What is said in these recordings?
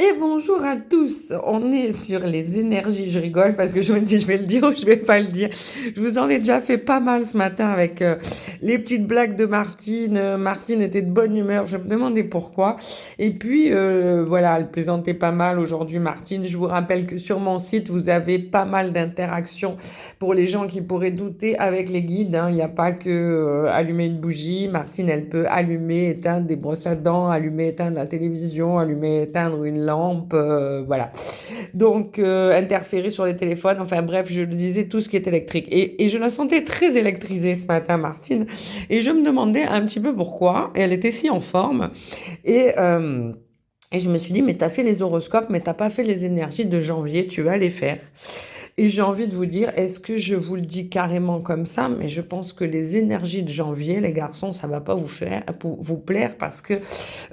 Et bonjour à tous, on est sur les énergies, je rigole parce que je me dis je vais le dire ou je vais pas le dire. Je vous en ai déjà fait pas mal ce matin avec les petites blagues de Martine. Martine était de bonne humeur, je me demandais pourquoi. Et puis voilà, elle plaisantait pas mal aujourd'hui Martine. Je vous rappelle que sur mon site, vous avez pas mal d'interactions pour les gens qui pourraient douter avec les guides, hein. Il n'y a pas que allumer une bougie. Martine, elle peut allumer, éteindre des brosses à dents, allumer, éteindre la télévision, allumer, éteindre une lampe, voilà. Donc, interférer sur les téléphones, enfin bref, je le disais, tout ce qui est électrique. Et je la sentais très électrisée ce matin, Martine. Et je me demandais un petit peu pourquoi. Et elle était si en forme. Et... euh, et je me suis dit, mais t'as fait les horoscopes, mais t'as pas fait les énergies de janvier, tu vas les faire. Et j'ai envie de vous dire, est-ce que je vous le dis carrément comme ça, mais je pense que les énergies de janvier, les garçons, ça va pas vous faire, pour vous plaire parce que,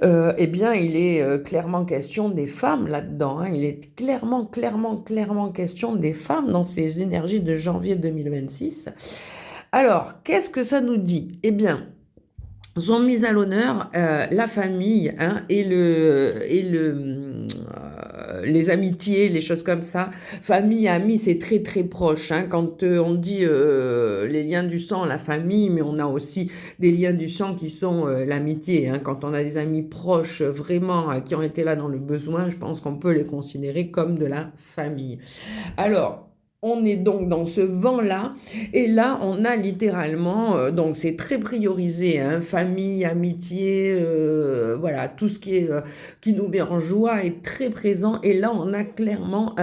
eh bien, il est clairement question des femmes là-dedans, hein. Il est clairement question des femmes dans ces énergies de janvier 2026. Alors, qu'est-ce que ça nous dit? Eh bien, sont mises à l'honneur la famille, hein, les amitiés, les choses comme ça. Famille, amis, c'est très proche, hein. Quand on dit les liens du sang, la famille, mais on a aussi des liens du sang qui sont l'amitié, hein. Quand on a des amis proches vraiment qui ont été là dans le besoin, je pense qu'on peut les considérer comme de la famille. Alors, on est donc dans ce vent-là, et là, on a littéralement, donc c'est très priorisé, hein, famille, amitié, voilà, tout ce qui nous met en joie est très présent, et là, on a clairement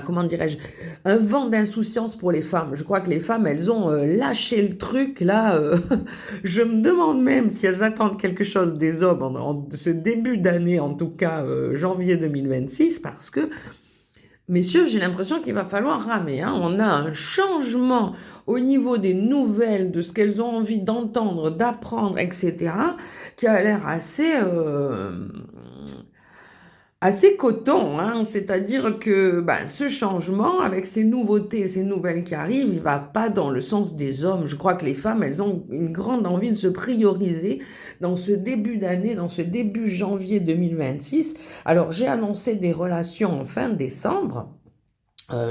comment dirais-je, un vent d'insouciance pour les femmes. Je crois que les femmes, elles ont lâché le truc, là, je me demande même si elles attendent quelque chose des hommes en ce début d'année, en tout cas janvier 2026, parce que messieurs, j'ai l'impression qu'il va falloir ramer, hein. On a un changement au niveau des nouvelles, de ce qu'elles ont envie d'entendre, d'apprendre, etc., qui a l'air assez coton, hein. C'est-à-dire que ben, ce changement, avec ces nouveautés, ces nouvelles qui arrivent, il va pas dans le sens des hommes. Je crois que les femmes, elles ont une grande envie de se prioriser dans ce début d'année, dans ce début janvier 2026. Alors, j'ai annoncé des relations en fin décembre.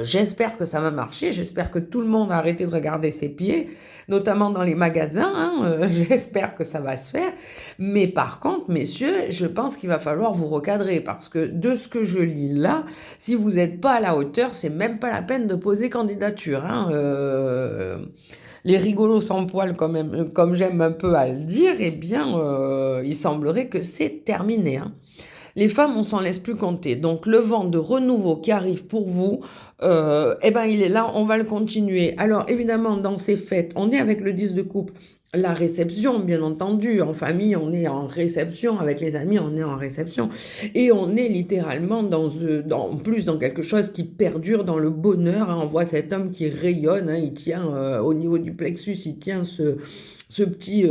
J'espère que ça va marcher, j'espère que tout le monde a arrêté de regarder ses pieds, notamment dans les magasins, hein, j'espère que ça va se faire. Mais par contre, messieurs, je pense qu'il va falloir vous recadrer parce que de ce que je lis là, si vous n'êtes pas à la hauteur, c'est même pas la peine de poser candidature, hein. Les rigolos sans poil, quand même, comme j'aime un peu à le dire, eh bien, il semblerait que c'est terminé, hein. Les femmes, on s'en laisse plus compter. Donc le vent de renouveau qui arrive pour vous, eh ben il est là, on va le continuer. Alors évidemment, dans ces fêtes, on est avec le 10 de coupe. La réception, bien entendu, en famille, on est en réception, avec les amis, on est en réception. Et on est littéralement en plus dans quelque chose qui perdure dans le bonheur, hein. On voit cet homme qui rayonne, hein, il tient au niveau du plexus, il tient ce petit,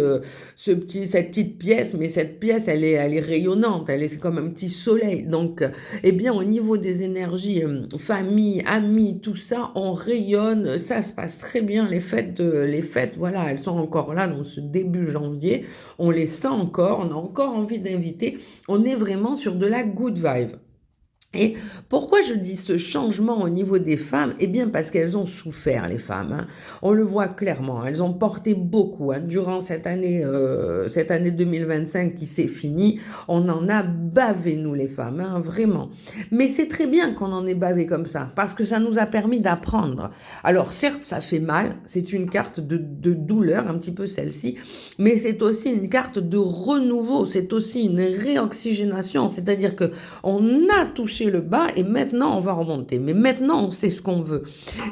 cette petite pièce, mais cette pièce, elle est rayonnante, c'est comme un petit soleil. Donc, eh bien, au niveau des énergies, famille, amis, tout ça, on rayonne, ça se passe très bien. Les fêtes, voilà, elles sont encore là dans ce début janvier. On les sent encore, on a encore envie d'inviter. On est vraiment sur de la good vibe. Et pourquoi je dis ce changement au niveau des femmes? Eh bien, parce qu'elles ont souffert, les femmes, hein. On le voit clairement. Elles ont porté beaucoup, hein, durant cette année 2025 qui s'est finie. On en a bavé, nous, les femmes, hein, vraiment. Mais c'est très bien qu'on en ait bavé comme ça, parce que ça nous a permis d'apprendre. Alors, certes, ça fait mal. C'est une carte de douleur, un petit peu celle-ci. Mais c'est aussi une carte de renouveau. C'est aussi une réoxygénation. C'est-à-dire que on a touché le bas et maintenant on va remonter. Mais maintenant on sait ce qu'on veut.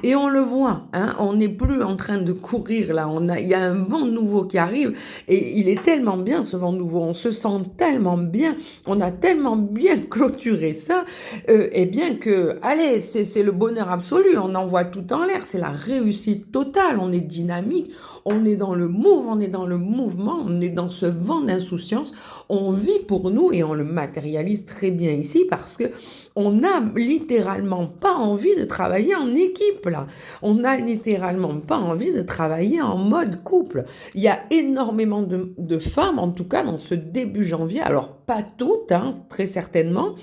Et on le voit, hein, on n'est plus en train de courir là. Il y a un vent nouveau qui arrive et il est tellement bien ce vent nouveau. On se sent tellement bien. On a tellement bien clôturé ça. Et bien que, allez, c'est le bonheur absolu. On envoie tout en l'air. C'est la réussite totale. On est dynamique. On est dans le move. On est dans le mouvement. On est dans ce vent d'insouciance. On vit pour nous et on le matérialise très bien ici parce que on n'a littéralement pas envie de travailler en équipe là. On n'a littéralement pas envie de travailler en mode couple. Il y a énormément de femmes, en tout cas dans ce début janvier, alors pas toutes, hein, très certainement,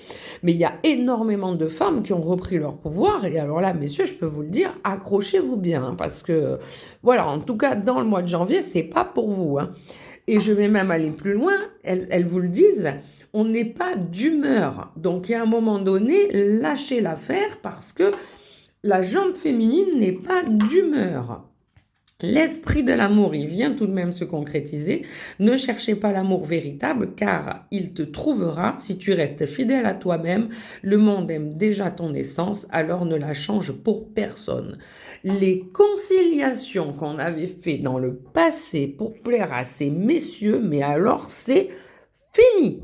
mais il y a énormément de femmes qui ont repris leur pouvoir. Et alors là, messieurs, je peux vous le dire, accrochez-vous bien, hein, parce que, voilà, en tout cas, dans le mois de janvier, c'est pas pour vous, hein. Et je vais même aller plus loin, elles vous le disent, on n'est pas d'humeur. Donc, il y a un moment donné, lâchez l'affaire parce que la jante féminine n'est pas d'humeur. L'esprit de l'amour, il vient tout de même se concrétiser. Ne cherchez pas l'amour véritable, car il te trouvera si tu restes fidèle à toi-même. Le monde aime déjà ton essence, alors ne la change pour personne. Les conciliations qu'on avait fait dans le passé pour plaire à ces messieurs, mais alors c'est fini.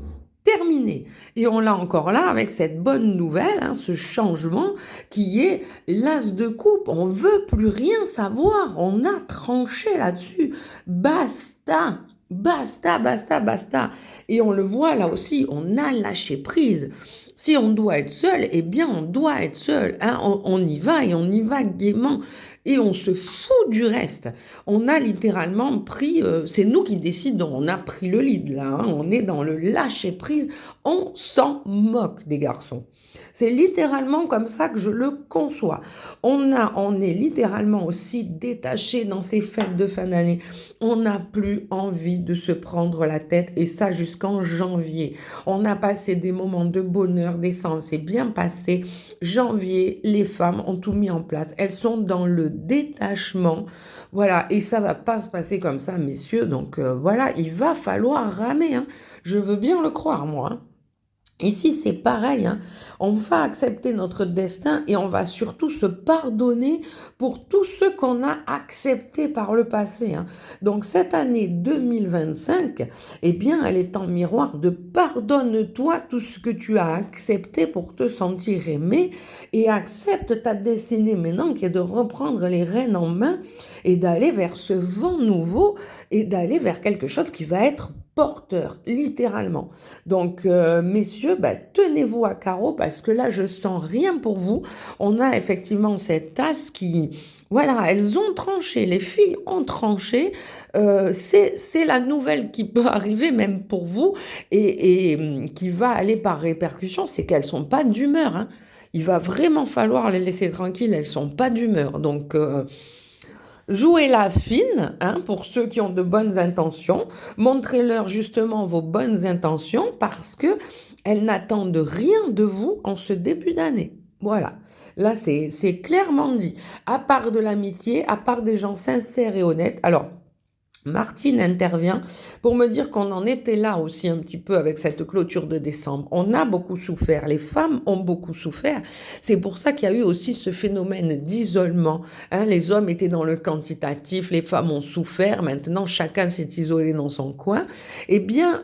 Terminé. Et on l'a encore là avec cette bonne nouvelle, hein, ce changement qui est l'as de coupe. On veut plus rien savoir. On a tranché là-dessus. Basta. Basta, basta, basta. Et on le voit là aussi, on a lâché prise. Si on doit être seul, eh bien on doit être seul, hein. On y va et on y va gaiement. Et on se fout du reste. On a littéralement pris, c'est nous qui décidons, on a pris le lead là, hein. On est dans le lâcher-prise, on s'en moque des garçons. C'est littéralement comme ça que je le conçois. On est littéralement aussi détaché dans ces fêtes de fin d'année. On n'a plus envie de se prendre la tête, et ça jusqu'en janvier. On a passé des moments de bonheur, décembre s'est bien passé. Janvier, les femmes ont tout mis en place. Elles sont dans le détachement. Voilà, et ça va pas se passer comme ça, messieurs. Donc voilà, il va falloir ramer, hein. Je veux bien le croire, moi, hein. Ici, c'est pareil, hein. On va accepter notre destin et on va surtout se pardonner pour tout ce qu'on a accepté par le passé, hein. Donc, cette année 2025, eh bien, elle est en miroir de pardonne-toi tout ce que tu as accepté pour te sentir aimé et accepte ta destinée maintenant qui est de reprendre les rênes en main et d'aller vers ce vent nouveau et d'aller vers quelque chose qui va être porteur, littéralement. Donc, messieurs, tenez-vous à carreau parce que là, je sens rien pour vous. On a effectivement cette tasse qui, voilà, elles ont tranché, les filles ont tranché. C'est la nouvelle qui peut arriver même pour vous et qui va aller par répercussion, c'est qu'elles sont pas d'humeur, hein. Il va vraiment falloir les laisser tranquilles, elles sont pas d'humeur. Donc, jouez-la fine, hein, pour ceux qui ont de bonnes intentions. Montrez-leur justement vos bonnes intentions parce que elles n'attendent rien de vous en ce début d'année. Voilà, là c'est clairement dit. À part de l'amitié, à part des gens sincères et honnêtes. Alors, Martine intervient pour me dire qu'on en était là aussi un petit peu avec cette clôture de décembre. On a beaucoup souffert, les femmes ont beaucoup souffert. C'est pour ça qu'il y a eu aussi ce phénomène d'isolement, hein. Les hommes étaient dans le quantitatif, les femmes ont souffert, maintenant chacun s'est isolé dans son coin. Eh bien,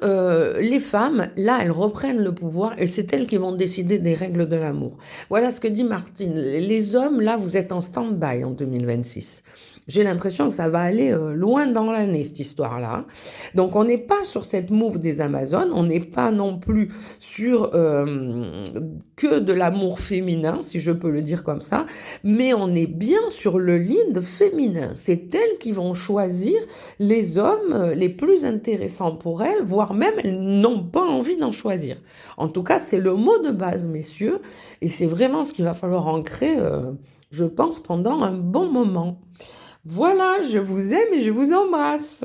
les femmes, là, elles reprennent le pouvoir et c'est elles qui vont décider des règles de l'amour. Voilà ce que dit Martine. Les hommes, là, vous êtes en stand-by en 2026. J'ai l'impression que ça va aller loin dans l'année, cette histoire-là. Donc, on n'est pas sur cette move des Amazones, on n'est pas non plus sur que de l'amour féminin, si je peux le dire comme ça, mais on est bien sur le lead féminin. C'est elles qui vont choisir les hommes les plus intéressants pour elles, voire même elles n'ont pas envie d'en choisir. En tout cas, c'est le mot de base, messieurs, et c'est vraiment ce qu'il va falloir ancrer, je pense, pendant un bon moment. Voilà, je vous aime et je vous embrasse.